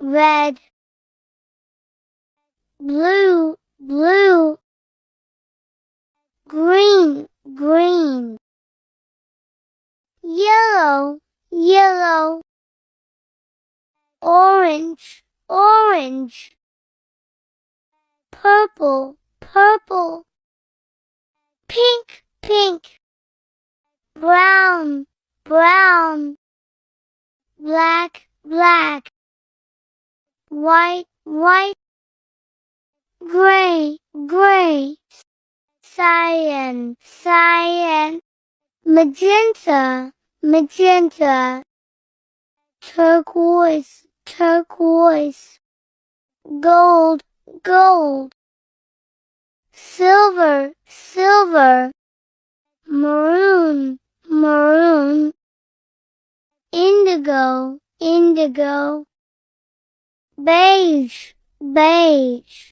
red, blue, blue, green, green, yellow, yellow, orange, orange, purple, purple, pink, pink, brown, brown, black, black, white, white, gray, gray, cyan, cyan, magenta, magenta, turquoise, turquoise, gold, gold, silver, silver, maroon, maroon, indigo, indigo, beige, beige.